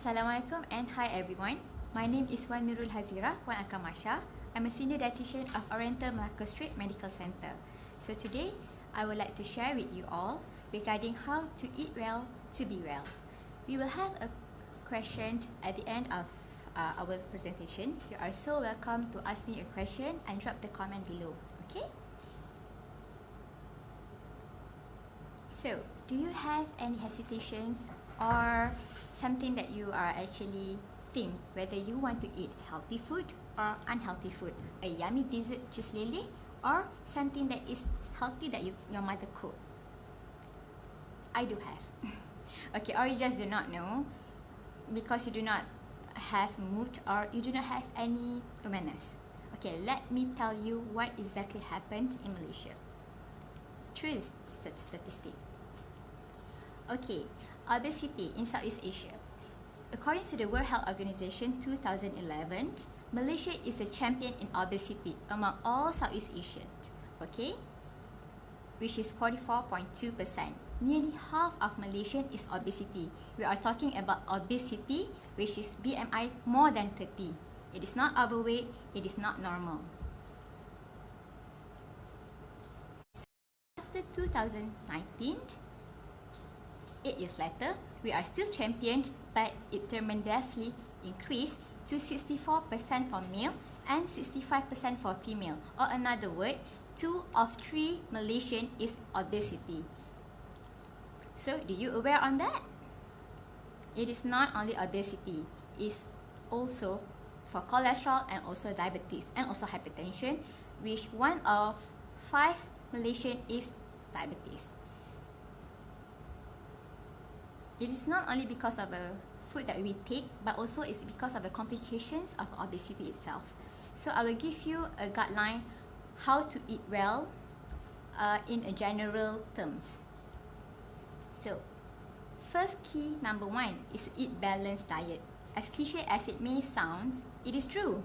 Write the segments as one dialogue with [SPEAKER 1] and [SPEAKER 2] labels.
[SPEAKER 1] Assalamualaikum and hi everyone. My name is Nurul Hazirah, Wan Akamasha. I'm a Senior Dietitian of Oriental Malacca Street Medical Center. So today, I would like to share with you all regarding how to eat well to be well. We will have a question at the end of our presentation. You are so welcome to ask me a question and drop the comment below, okay? So, do you have any hesitations or something that you are actually think whether you want to eat healthy food or unhealthy food, a yummy dessert just lele, or something that is healthy that your mother cooked? I do have. Okay, or you just do not know because you do not have mood or you do not have any awareness. Okay, let me tell you what exactly happened in Malaysia. True statistic. Okay, obesity in Southeast Asia. According to the World Health Organization 2011, Malaysia is a champion in obesity among all Southeast Asians, okay? Which is 44.2%. Nearly half of Malaysian is obesity. We are talking about obesity, which is BMI more than 30. It is not overweight, it is not normal. After 2019, 8 years later, we are still championed, but it tremendously increased to 64% for male and 65% for female. Or another word, 2 of 3 Malaysian is obesity. So, do you aware on that? It is not only obesity, it's also for cholesterol and also diabetes and also hypertension, which 1 of 5 Malaysian is diabetes. It is not only because of the food that we take, but also it's because of the complications of obesity itself. So I will give you a guideline how to eat well in a general terms. So, first key number 1 is eat balanced diet. As cliche as it may sound, it is true.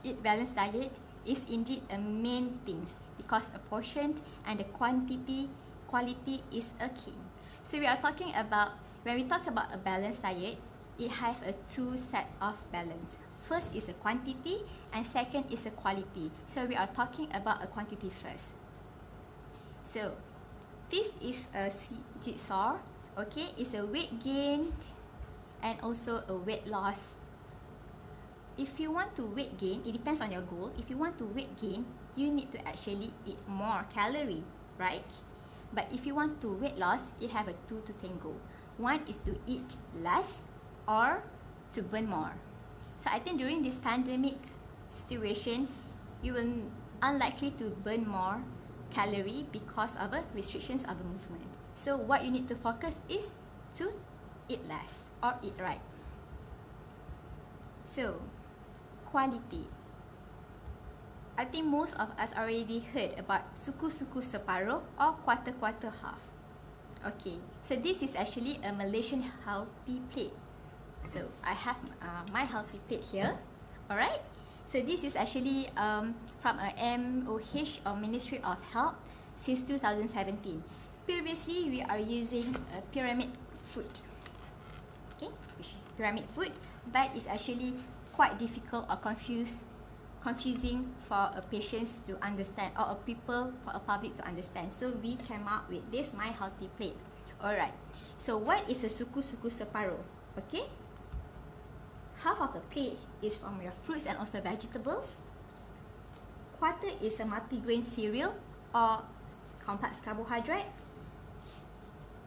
[SPEAKER 1] Eat balanced diet is indeed a main thing because a portion and the quality is a key. So we are talking about, when we talk about a balanced diet, it has a 2 set of balance. First is a quantity and second is a quality. So we are talking about a quantity first. So this is a jigsaw, okay? It's a weight gain and also a weight loss. If you want to weight gain, it depends on your goal. If you want to weight gain, you need to actually eat more calorie, right? But if you want to weight loss, it have a 2 to tango. 1 is to eat less or to burn more. So I think during this pandemic situation, you will unlikely to burn more calorie because of the restrictions of the movement. So what you need to focus is to eat less or eat right. So, quality. I think most of us already heard about Suku-Suku Separuh or quarter half. Okay, so this is actually a Malaysian healthy plate. So I have my healthy plate here. Alright, so this is actually from a MOH or Ministry of Health since 2017. Previously, we are using a pyramid food. Okay, which is pyramid food, but it's actually quite difficult or confusing for a patient to understand or for a public to understand. So we came up with this My Healthy Plate. Alright, so what is a Suku-Suku Separuh? Okay, half of the plate is from your fruits and also vegetables. Quarter is a multigrain cereal or complex carbohydrate.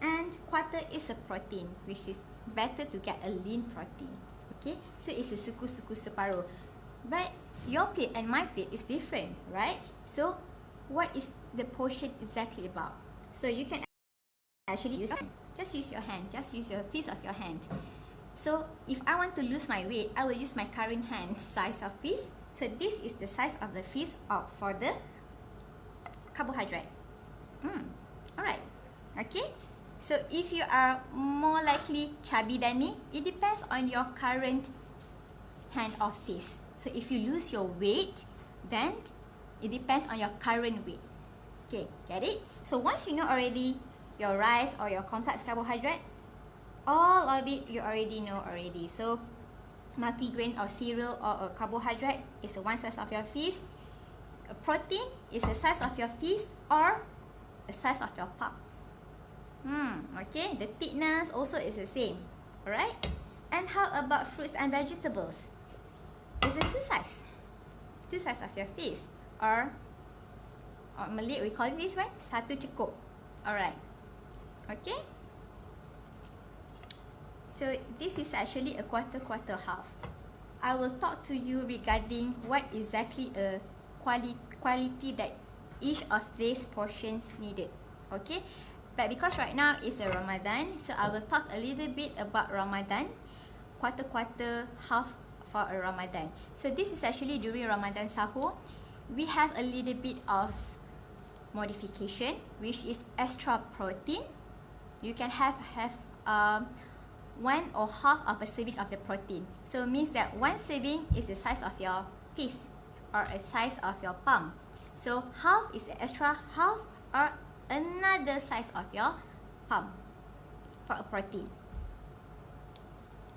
[SPEAKER 1] And quarter is a protein, which is better to get a lean protein. Okay, so it's a Suku-Suku Separuh. But your plate and my plate is different, right? So what is the portion exactly about? So you can actually use your hand. Just use your hand. Just use your fist of your hand. So if I want to lose my weight, I will use my current hand size of fist. So this is the size of the fist for the carbohydrate. Alright. Okay. So if you are more likely chubby than me, it depends on your current hand or fist. So if you lose your weight, then it depends on your current weight. Okay, get it? So once you know already your rice or your complex carbohydrate, all of it you already know already. So multigrain or cereal or a carbohydrate is one size of your feast. A protein is the size of your feast or the size of your palm. Okay, the thickness also is the same. Alright? And how about fruits and vegetables? It's a two size of your feast, or Malay we call this one satu cukup. Alright. Okay. So this is actually a quarter half. I will talk to you regarding what exactly a quality that each of these portions needed. Okay. But because right now is a Ramadan, so I will talk a little bit about Ramadan, quarter half for a Ramadan. So this is actually during Ramadan sahur. We have a little bit of modification, which is extra protein. You can have 1 or half of a serving of the protein. So it means that one serving is the size of your fist or a size of your palm. So half is the extra half or another size of your palm for a protein.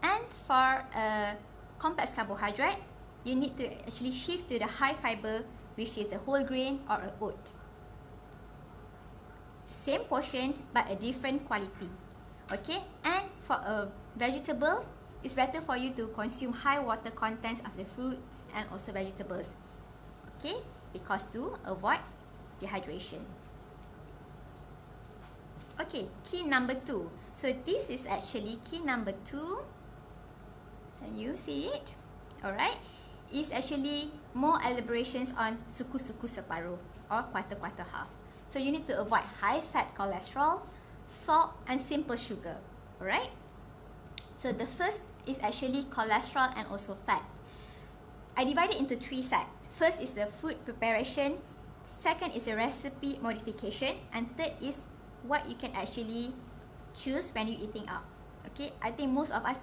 [SPEAKER 1] And for a complex carbohydrate, you need to actually shift to the high fiber, which is the whole grain or a oat. Same portion but a different quality. Okay, and for a vegetable, it's better for you to consume high water contents of the fruits and also vegetables. Okay, because to avoid dehydration. Okay, key number 2. So this is actually key number 2. Can you see it? Alright. It's actually more elaborations on Suku-Suku Separuh or quarter half. So you need to avoid high fat cholesterol, salt and simple sugar. Alright. So the first is actually cholesterol and also fat. I divide it into 3 sets. First is the food preparation, second is the recipe modification, and third is what you can actually choose when you're eating out. Okay, I think most of us,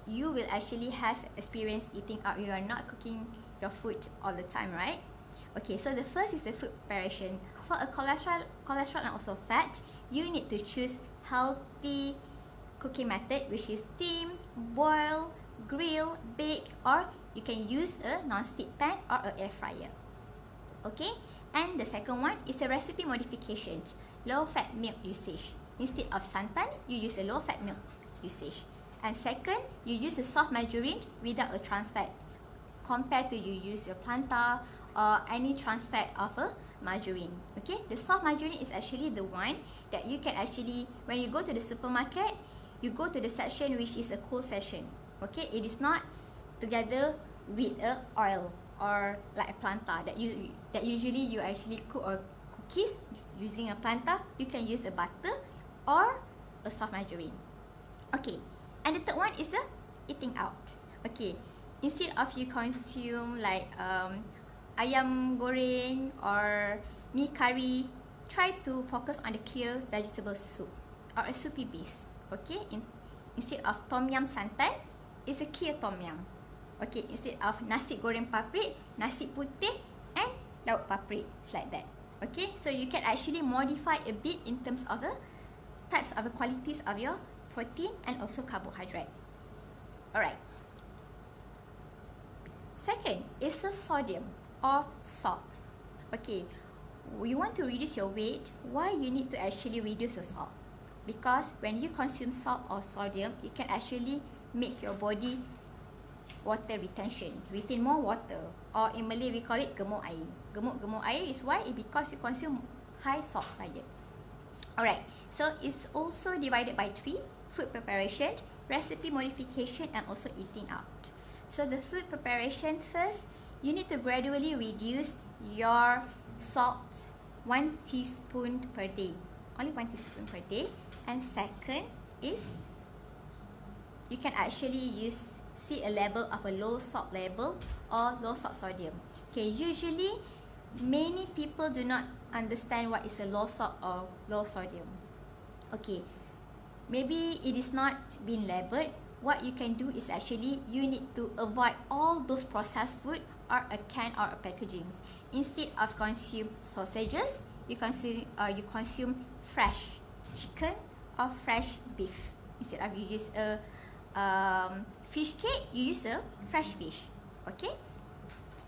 [SPEAKER 1] you will actually have experience eating out. You are not cooking your food all the time, right? Okay, so the first is the food preparation. For a cholesterol and also fat, you need to choose healthy cooking method, which is steam, boil, grill, bake, or you can use a non-stick pan or an air fryer. Okay, and the second one is the recipe modification, low fat milk usage. Instead of santan, you use a low fat milk usage. And second, you use a soft margarine without a trans fat, compared to you use a plantain or any trans fat of a margarine. Okay, the soft margarine is actually the one that you can actually, when you go to the supermarket, you go to the section which is a cold section. Okay, it is not together with a oil or like a plantain that usually you actually cook or cookies using a plantain. You can use a butter or a soft margarine. Okay, and the third one is the eating out. Okay, instead of you consume like ayam goreng or mee curry, try to focus on the clear vegetable soup or a soupy base. Okay, instead of tom yum santan, it's a clear tom yum. Okay, instead of nasi goreng paprik, nasi putih and lauk paprik. It's like that. Okay, so you can actually modify a bit in terms of the types of the qualities of your protein and also carbohydrate. Alright. Second is the sodium or salt. Okay, you want to reduce your weight. Why you need to actually reduce the salt? Because when you consume salt or sodium, it can actually make your body water retain more water, or in Malay we call it gemuk air. Gemuk air is why? Because you consume high salt diet. Alright, so it's also divided by 3: food preparation, recipe modification, and also eating out. So the food preparation, first, you need to gradually reduce your salt 1 teaspoon per day. Only 1 teaspoon per day. And second is, you can actually see a level of a low salt level or low salt sodium. Okay, usually many people do not understand what is a low salt or low sodium. Okay, maybe it is not been labeled. What you can do is actually you need to avoid all those processed food or a can or a packaging. Instead of consume sausages, you consume fresh chicken or fresh beef Instead of you use a fish cake, you use a fresh fish. Okay.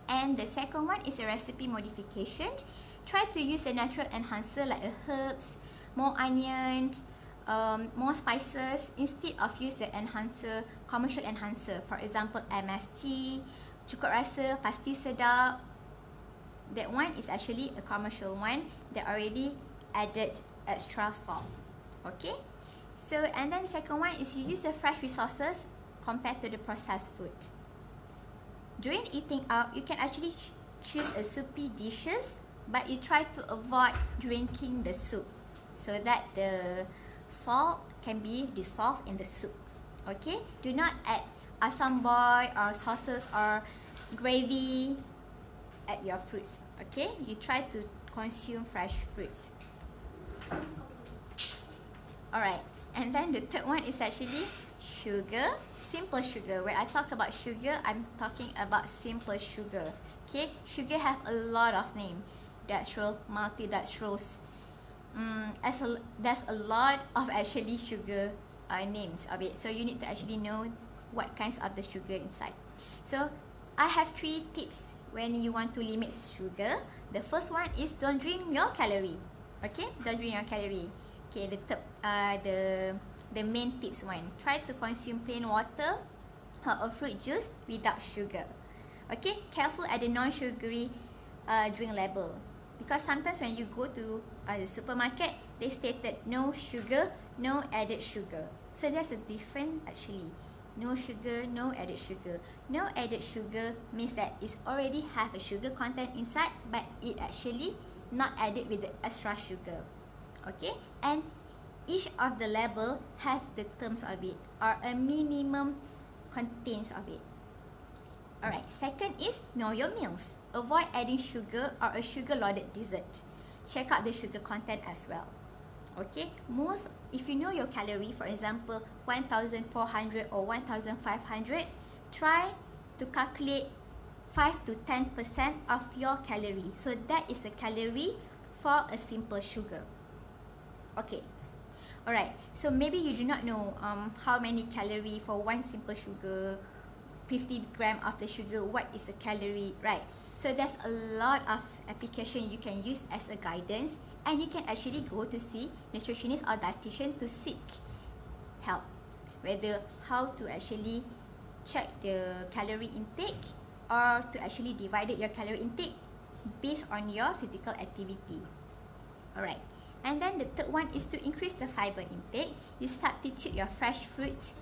[SPEAKER 1] And the second one is a recipe modification. Try to use a natural enhancer like herbs, more onions, more spices, instead of use the enhancer, commercial enhancer. For example, MSG, cukup rasa, pasti sedap. That one is actually a commercial one that already added extra salt. Okay. So, and then second one is you use the fresh resources compared to the processed food. During eating out, you can actually choose a soupy dishes, but you try to avoid drinking the soup so that the salt can be dissolved in the soup. Okay, do not add asam boy or sauces or gravy at your fruits. Okay, you try to consume fresh fruits. Alright, and then the third one is actually sugar, simple sugar. When I talk about sugar, I'm talking about simple sugar. Okay, sugar have a lot of name, dextrose, multi-dextrose. There's a lot of actually sugar names of it. So you need to actually know what kinds of the sugar inside. So I have 3 tips when you want to limit sugar. The first one is don't drink your calorie. Okay, don't drink your calorie. Okay, the main tips one. Try to consume plain water or fruit juice without sugar. Okay, careful at the non-sugary drink label, because sometimes when you go to the supermarket, they stated no sugar, no added sugar. So there's a difference actually. No sugar, no added sugar. No added sugar means that it's already have a sugar content inside, but it actually not added with the extra sugar. Okay, and each of the label has the terms of it or a minimum contains of it. Alright, second is know your meals. Avoid adding sugar or a sugar loaded dessert. Check out the sugar content as well. Okay, if you know your calorie, for example 1,400 or 1,500, try to calculate 5 to 10% of your calorie. So that is a calorie for a simple sugar. Okay, alright, so maybe you do not know how many calorie for one simple sugar, 50 gram of the sugar, what is the calorie, right? So there's a lot of application you can use as a guidance, and you can actually go to see nutritionist or dietitian to seek help, whether how to actually check the calorie intake or to actually divide your calorie intake based on your physical activity. Alright, and then the third one is to increase the fiber intake. You substitute your fresh fruits,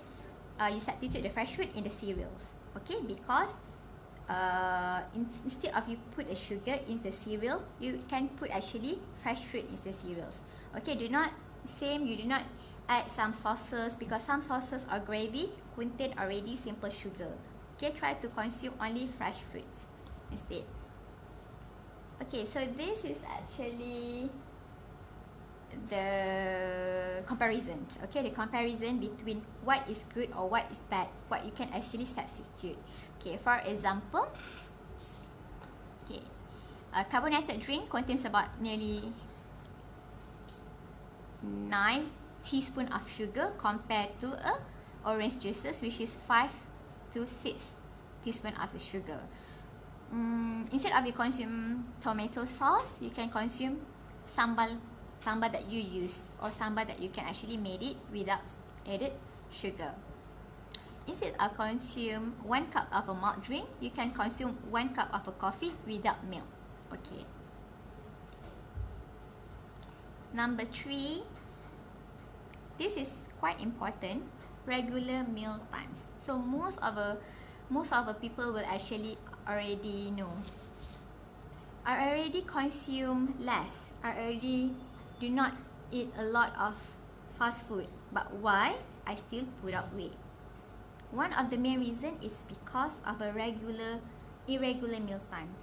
[SPEAKER 1] you substitute the fresh fruit in the cereals. Okay, because instead of you put a sugar in the cereal, you can put actually fresh fruit in the cereals. Okay, you do not add some sauces, because some sauces or gravy contain already simple sugar. Okay, try to consume only fresh fruits instead. Okay, so this is actually the comparison. Okay, the comparison between what is good or what is bad, what you can actually substitute. Okay, for example, okay, a carbonated drink contains about nearly 9 teaspoons of sugar compared to a orange juices, which is 5 to 6 teaspoons of the sugar. Instead of you consume tomato sauce, you can consume sambal that you use, or sambal that you can actually made it without added sugar. Instead of consume 1 cup of a malt drink, you can consume 1 cup of a coffee without milk. Okay. Number 3, this is quite important, regular meal times. So most of the people will actually already know. I already consume less. I already do not eat a lot of fast food. But why? I still put up weight. One of the main reason is because of a irregular meal time.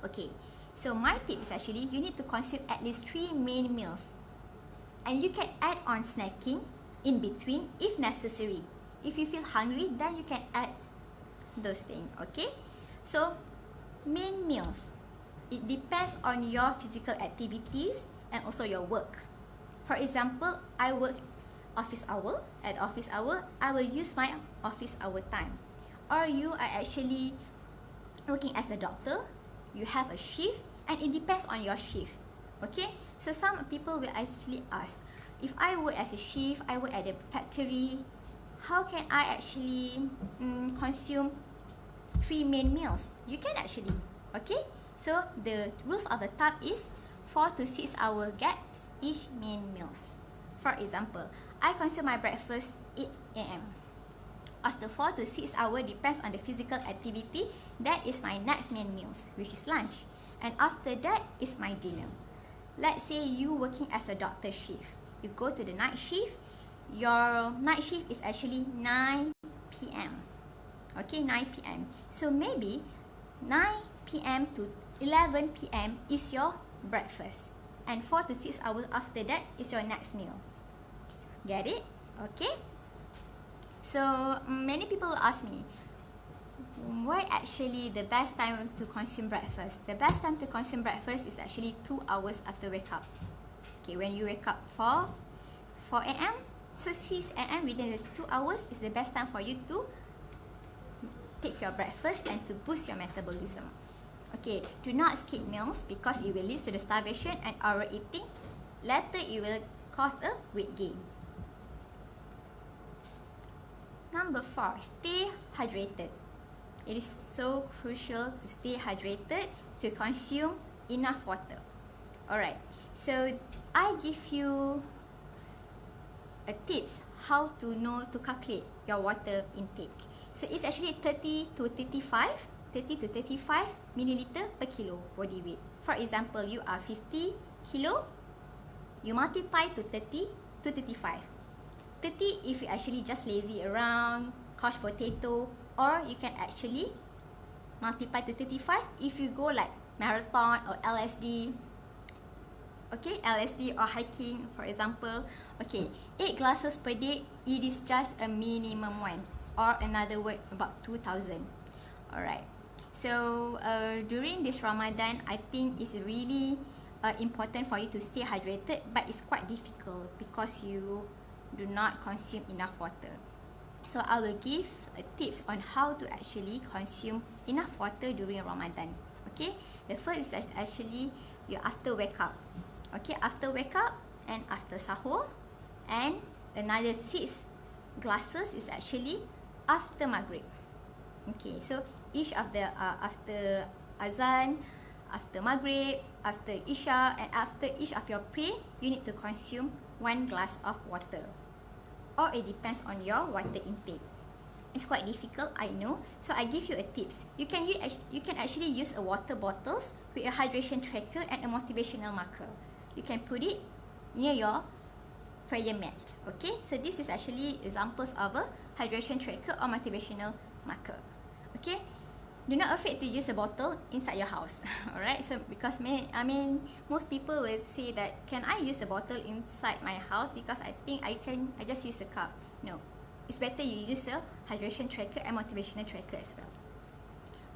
[SPEAKER 1] Okay, so my tip is actually you need to consume at least 3 main meals, and you can add on snacking in between if necessary. If you feel hungry, then you can add those things. Okay, so main meals, it depends on your physical activities and also your work. For example, I work office hour. At office hour, I will use my office hour time. Or you are actually working as a doctor, you have a shift, and it depends on your shift. Okay, so some people will actually ask, if I work as a shift, I work at a factory, how can I actually consume 3 main meals? You can actually, okay? So the rules of the thumb is 4 to 6 hour gaps each main meals. For example, I consume my breakfast 8 a.m. After 4 to 6 hours depends on the physical activity, that is my next main meals, which is lunch. And after that is my dinner. Let's say you working as a doctor shift. You go to the night shift. Your night shift is actually 9 p.m. Okay, 9 p.m. So maybe 9 p.m. to 11 p.m. is your breakfast. And 4 to 6 hours after that is your next meal. Get it? Okay? So many people will ask me, what actually the best time to consume breakfast? The best time to consume breakfast is actually 2 hours after wake up. Okay, when you wake up 4 a.m. so 6 a.m. within these 2 hours is the best time for you to take your breakfast and to boost your metabolism. Okay, do not skip meals because it will lead to the starvation and overeating. Later, it will cause a weight gain. Number 4, stay hydrated. It is so crucial to stay hydrated, to consume enough water. Alright, so I give you a tips how to know to calculate your water intake. So it's actually 30 to 35 milliliter per kilo body weight. For example, you are 50 kilo, you multiply to 30 to 35. 30 if you actually just lazy around, couch potato, or you can actually multiply to 35 if you go like marathon or LSD. Okay, LSD or hiking, for example. Okay, 8 glasses per day, it is just a minimum one, or another word about 2,000. Alright, so during this Ramadan, I think it's really important for you to stay hydrated, but it's quite difficult because you do not consume enough water. So I will give tips on how to actually consume enough water during Ramadan. Okay, the first is actually you after wake up. Okay, after wake up and after sahur, and another 6 glasses is actually after maghrib. Okay, so each of the after azan, after maghrib, after isha, and after each of your prayer, you need to consume 1 glass of water. Or it depends on your water intake. It's quite difficult, I know. So I give you a tips. You can actually use a water bottles with a hydration tracker and a motivational marker. You can put it near your prayer mat. Okay, so this is actually examples of a hydration tracker or motivational marker. Okay, do not afraid to use a bottle inside your house. Alright, so because most people will say that, can I use a bottle inside my house because I think I just use a cup. No, it's better you use a hydration tracker and motivational tracker as well.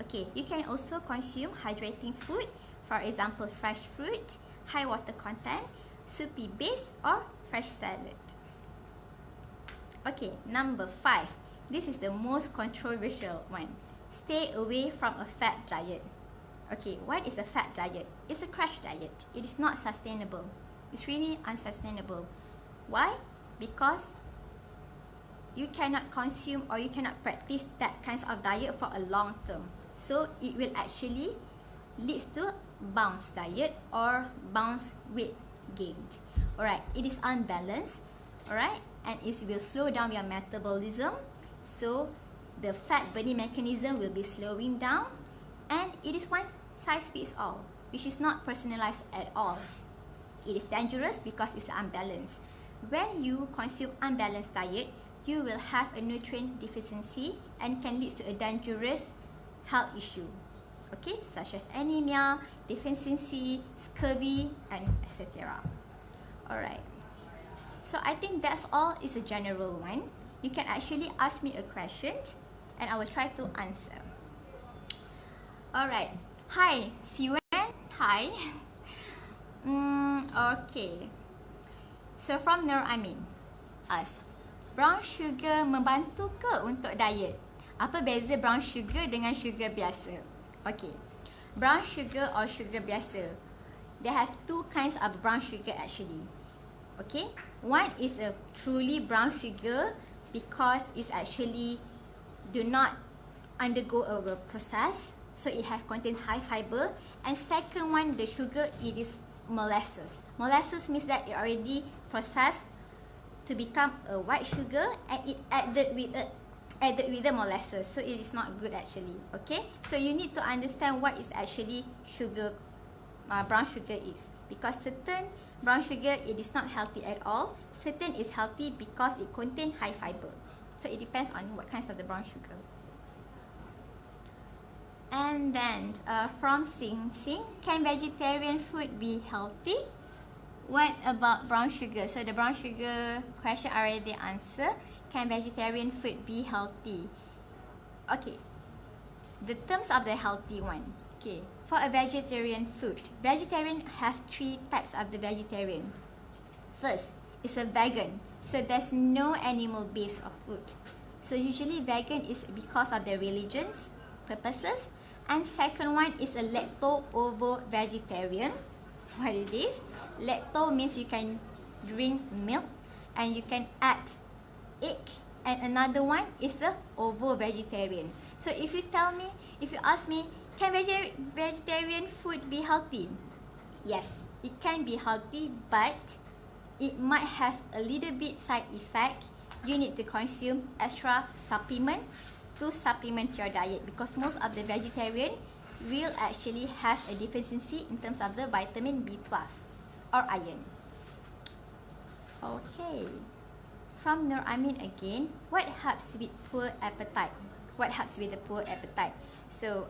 [SPEAKER 1] Okay, you can also consume hydrating food, for example fresh fruit, high water content, soupy base, or fresh salad. Okay, number 5. This is the most controversial one. Stay away from a fat diet. Okay, what is a fat diet? It's a crash diet. It is not sustainable. It's really unsustainable. Why? Because you cannot consume or you cannot practice that kinds of diet for a long term. So it will actually leads to bounce diet or bounce weight gained. Alright, it is unbalanced. Alright, and it will slow down your metabolism. So the fat burning mechanism will be slowing down, and it is one size fits all, which is not personalized at all. It is dangerous because it's unbalanced. When you consume unbalanced diet, you will have a nutrient deficiency and can lead to a dangerous health issue. Okay, such as anemia, deficiency, scurvy, and etc. Alright, so I think that's all. Is a general one. You can actually ask me a question and I will try to answer. Alright, hi Siwan, hi. Okay, so from Nurul, us, brown sugar membantu ke untuk diet? Apa beza brown sugar dengan sugar biasa? Okay, brown sugar or sugar biasa, they have two kinds of brown sugar actually. Okay, one is a truly brown sugar because it's actually do not undergo a process, so it have contain high fiber. And second one, the sugar, it is molasses. Molasses means that it already processed to become a white sugar and it added with the molasses, so it is not good actually. Okay, so you need to understand what is actually sugar, brown sugar is, because certain brown sugar, it is not healthy at all. Certain is healthy because it contain high fiber, so it depends on what kinds of the brown sugar. And then from Sing Sing, can vegetarian food be healthy? What about brown sugar? So the brown sugar question already answered. Can vegetarian food be healthy? Okay, the terms of the healthy one. Okay, for a vegetarian food, vegetarian have three types of the vegetarian. First is a vegan, so there's no animal base of food. So usually vegan is because of their religions purposes. And second one is a lacto-ovo vegetarian. What it is? Lacto means you can drink milk and you can add egg. And another one is a ovo vegetarian. So if you ask me, can vegetarian food be healthy? Yes, it can be healthy, but it might have a little bit side effect. You need to consume extra supplement to supplement your diet, because most of the vegetarian will actually have a deficiency in terms of the vitamin B12 or iron. Okay, from Nur Amin again, what helps with poor appetite? What helps with the poor appetite? So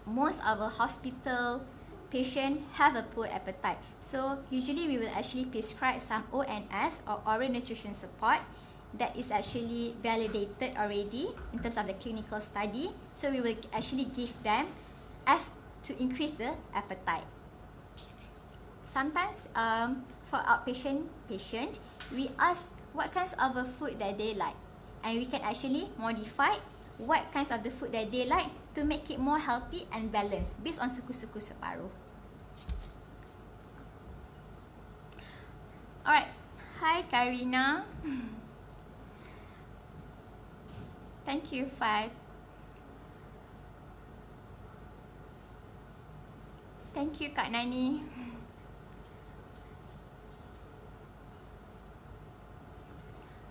[SPEAKER 1] most of our hospital patient have a poor appetite, so usually we will actually prescribe some ONS or oral nutrition support that is actually validated already in terms of the clinical study. So we will actually give them as to increase the appetite. Sometimes for outpatient patient, we ask what kinds of food that they like, and we can actually modify what kinds of the food that they like to make it more healthy and balanced based on Suku-Suku Separuh. Alright, hi Karina. Thank you, Fat. Thank you, Kak Nani.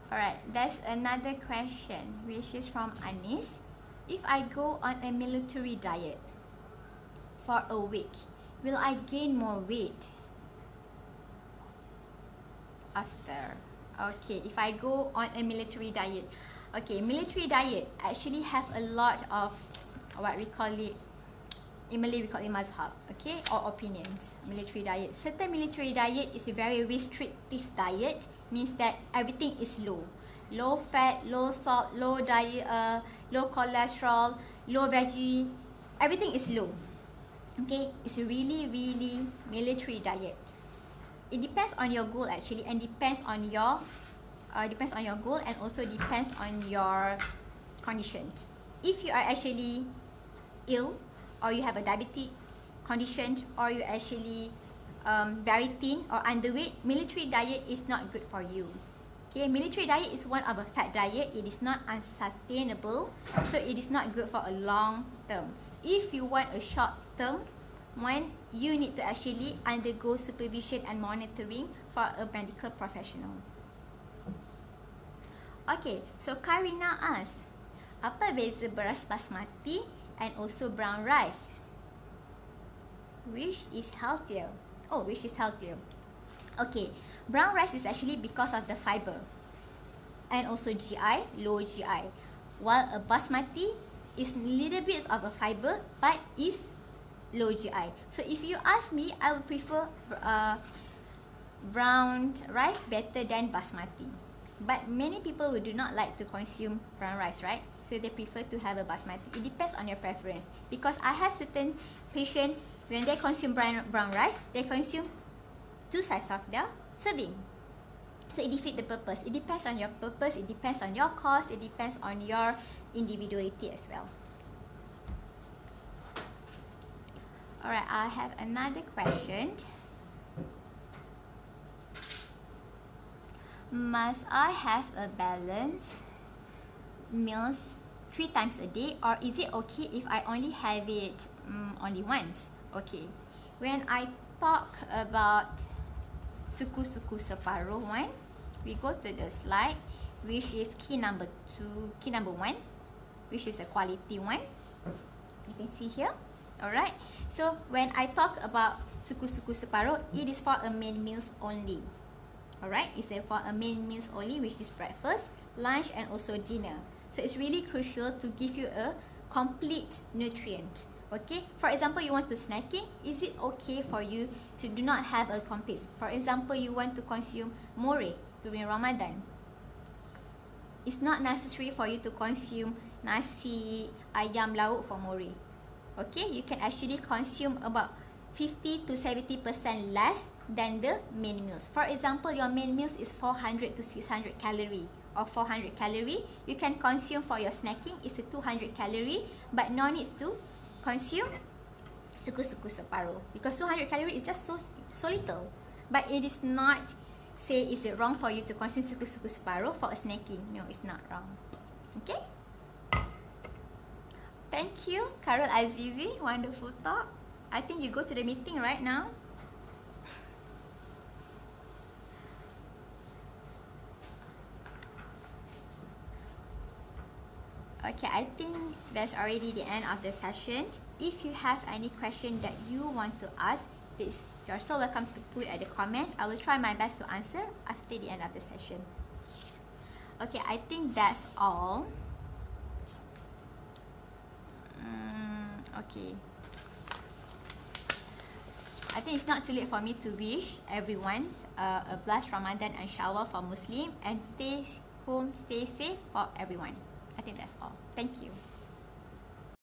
[SPEAKER 1] Alright, there's another question which is from Anis. If I go on a military diet for a week, will I gain more weight after? Okay, if I go on a military diet. Okay, military diet actually have a lot of what we call it, in Malay we call it mazhab, okay, or opinions. Military diet, certain military diet is a very restrictive diet, means that everything is low fat, low salt, low diet, low cholesterol, low veggie, everything is low. Okay, it's a really military diet. It depends on your goal actually, and depends on your goal, and also depends on your condition. If you are actually ill, or you have a diabetic condition, or you actually very thin or underweight, military diet is not good for you. Okay, military diet is one of a fat diet. It is not unsustainable, so it is not good for a long term. If you want a short term one, you need to actually undergo supervision and monitoring for a medical professional. Okay, so Karina asks, apa beza beras basmati and also brown rice? Which is healthier? Oh, which is healthier? Okay, brown rice is actually because of the fiber and also GI, low GI, while a basmati is little bit of a fiber but is low GI. So if you ask me, I would prefer brown rice better than basmati. But many people who do not like to consume brown rice, right? So they prefer to have a basmati. It depends on your preference. Because I have certain patients, when they consume brown rice, they consume 2 sides of their serving. So it defeats the purpose. It depends on your purpose, it depends on your cause, it depends on your individuality as well. Alright, I have another question. Must I have a balanced meals 3 times a day, or is it okay if I only have it only once? Okay, when I talk about Suku-Suku Separuh one, we go to the slide, which is key number 1, which is a quality one. You can see here. Alright, so when I talk about Suku-Suku Separuh, it is for a main meals only. Alright, it's for a main meals only, which is breakfast, lunch, and also dinner. So it's really crucial to give you a complete nutrient. Okay, for example, you want to snacking, is it okay for you to do not have a complete? For example, you want to consume more during Ramadan. It's not necessary for you to consume nasi, ayam, lauk for more. Okay, you can actually consume about 50 to 70% less than the main meals. For example, your main meals is 400 to 600 calorie or 400 calorie. You can consume for your snacking is a 200 calorie, but no need to consume Suku-Suku Separuh because 200 calorie is just so little. But it is not say is it wrong for you to consume Suku-Suku Separuh for a snacking. No, it's not wrong. Okay. Thank you, Karul Azizi. Wonderful talk. I think you go to the meeting right now. Okay, I think that's already the end of the session. If you have any question that you want to ask, please, you're so welcome to put at the comment. I will try my best to answer after the end of the session. Okay, I think that's all. Okay. I think it's not too late for me to wish everyone a blessed Ramadan and Shawwal for Muslim, and stay home, stay safe for everyone. I think that's all. Thank you.